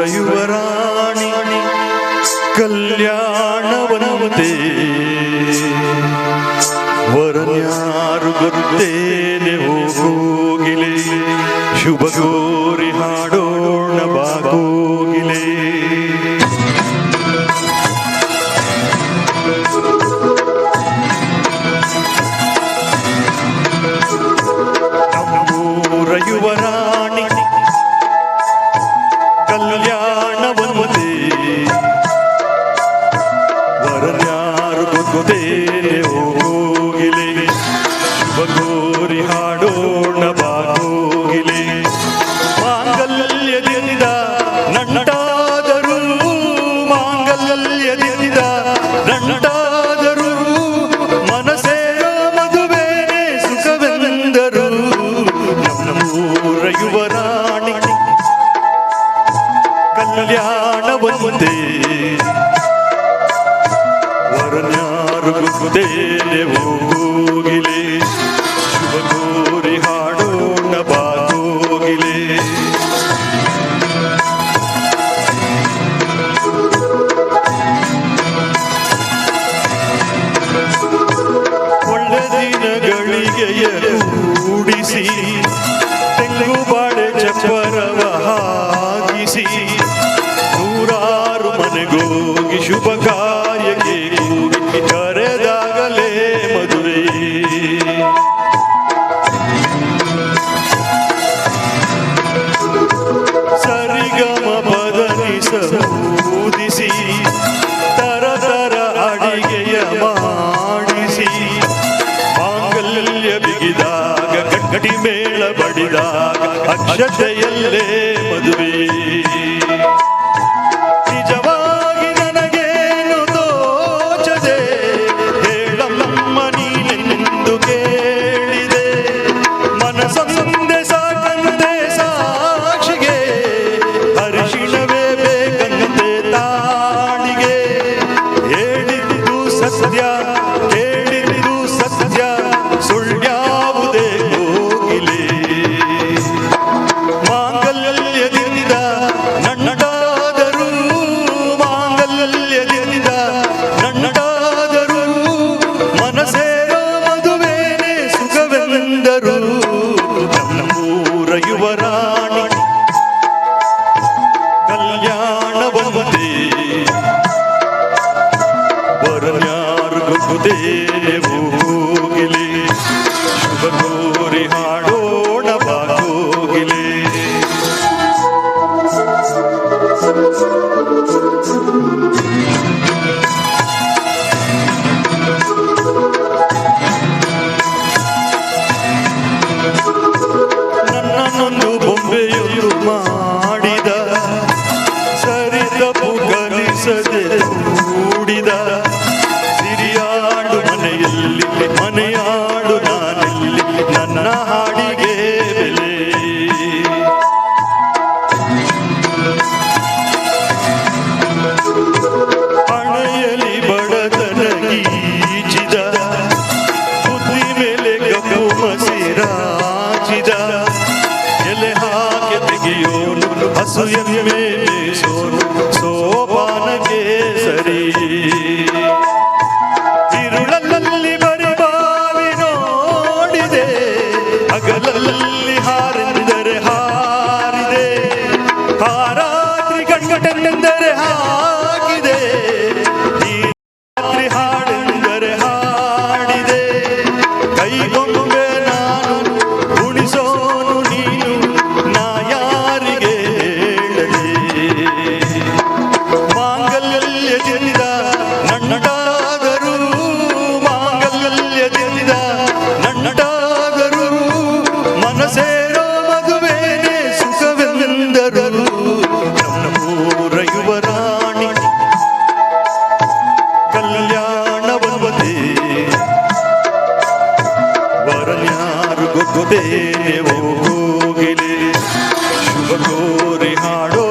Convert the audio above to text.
ಯುವರಾಣಿ ಕಲ್ಯಾಣವನವತೆ ವರನ್ಯಾರು ಗೊತ್ತೇನೆ ಹೋಗೋಗಿಲೆ ಶುಭ ಗೋರಿ ಹಾಡೋಣ ಬಾಗೋಗಿಲೆ ನಮ್ಮೂರ ಯುವರಾಣಿ ಕಲ್ಯಾಣವನವತೆ ವರನ್ಯಾರು ಗೊತ್ತೇನೆ ಹೋಗೋಗಿಲೆ ಶುಭ ಗೋರಿ ಹಾಡೋಣ ಬಾಗೋಗಿಲೆ ಮಾಂಗಲ್ಯದಿಂದ ನಂಟಾದರು ಮಾಂಗಲ್ಯದಿಂದ ನಂಟಾದರು ಮನಸೇರ ಮದುವೆನೇ ಸುಖವೆಂದರು ನಮ್ಮೂರ ಯುವರಾಣಿ ಕಲ್ಯಾಣವನವತೆ ವರನ್ಯಾರು ಗೊತ್ತೇನೆ ಹೋಗೋಗಿಲೆ ಶುಭ ಗೋರಿ ಹಾಡೋಣ ಬಾಗೋಗಿಲೆ ಒಳ್ಳೆ ದಿನಗಳಿಗೆ ಕೂಡಿಸಿ ತೆಂಗು ಬಾಳೆ ಚಪ್ಪರವ ಹಾಕಿಸಿ ನೂರಾರು ಮನೆಗೋಗಿ ಶುಭ ಕಾರ್ಯಕ್ಕೆ ಕೂಗಿ ಕರೆದಾಗಲೇ ಮದುವೆ ಸರಿಗಮ ಪದನಿಸ ಊದಿಸಿ ತರ ತರ ಅಡಿಗೆಯ ಮಾಡಿಸಿ ಮಾಂಗಲ್ಯ ಬಿಗಿದಾಗ ಗಟ್ಟಿ ಮೇಳ ಬಡಿದಾಗ ಅಕ್ಷತೆಯಲ್ಲೇ ಮದುವೆ ನಿಜವಾಗಿ ನನಗೇನು ತೋಚದೆ ಹೇಳಮ್ಮ ನೀನೆಂದು ಕೇಳಿದೆ ಮನಸಂದೆ ಸಾಕಂದೆ ಸಾಕ್ಷಿಗೆ ಅರಿಶಿಣವೇ ಬೇಕಂತೆ ತಾಳಿಗೆ ಹೇಳಿದ್ದು ಸತ್ಯ ಕೇಳಿದ್ದು ಸತ್ಯ ಸುಳ್ಳ್ಯಾವುದೇ ಹೋಗಿಲೆ ಮಾಂಗಲ್ಯದಿಂದ ನಂಟಾದರು ಮಾಂಗಲ್ಯದಿಂದ ನಂಟಾದರು ಮನಸೇರ ಮದುವೆನೇ ಸುಖವೆಂದರು ನಮ್ಮೂರ ಯುವರಾಣಿ ಕಲ್ಯಾಣವನವತೆ ವರನ್ಯಾರು ಗೊತ್ತೇನೆ ಹೋಗಿಲೆ ಶುಭ ಗೋರಿ ಹಾಡೋಣ ಬಾಗೋಗಿಲೆ ನನ್ನನ್ನು ಬೊಂಬೆಯೊಂದು ಮಾಡಿದ ಸರಿ ತಪ್ಪು ಕಲಿಸದೆ ಕೂಡಿದ ಸಿರಿಯಾಡು ಮನೆಯಲ್ಲಿ ಮನೆಯಾಡು ನಾನೆಲ್ಲಿ ನನ್ನ ಹಾಡಿಗೆ ಬೆಲೆ ಹಣೆಯಲ್ಲಿ ಬಡತನ ಗೀಚಿದ ಬುದ್ಧಿ ಮೇಲೆ ಕಪ್ಪು ಮಸಿರಾಚಿದ ಎಲೆ ಹಾಕಿ ತೆಗೆಯೋನು ಹಸು ಎಮ್ಮೆ ಮೇಸೋನು ಸೋಪಾನಕ್ಕೆ ಸರಿ ഇരുളಲ್ಲಿ ಬರಿ ಬಾವಿ ನೋಡಿದೆ ಹಗಲಲ್ಲಿ ಹಾರೆಂದರೆ ಹಾರಿದೆ ಹಾರಾತ್ರಿ ಗಂಟೆಂದರೆ ಹಾಕಿದೆ ಈ ರಾತ್ರಿ ಹಾಡೆಂದರೆ ಹಾಡಿದೆ ಕೈಗೊಂಬೆ ನಾನು ಉಣಿಸೋನು ನೀನು ನಾ ಯಾರಿಗೆ ಹೇಳಲಿ ಮಾಂಗಲ್ಯದಿಂದ ನಂಟಾದರು ಮಾಂಗಲ್ಯದಿಂದ ನಂಟಾದರು ಮನಸೇರ ಮದುವೆನೇ ಸುಖವೆಂದರು ನಮ್ಮೂರ ಯುವರಾಣಿ ಕಲ್ಯಾಣವನವತೆ ವರನ್ಯಾರು ಗೊತ್ತೇನೆ ಹೋಗಿಲೆ ಶುಭ ಗೋರಿ ಹಾಡೋ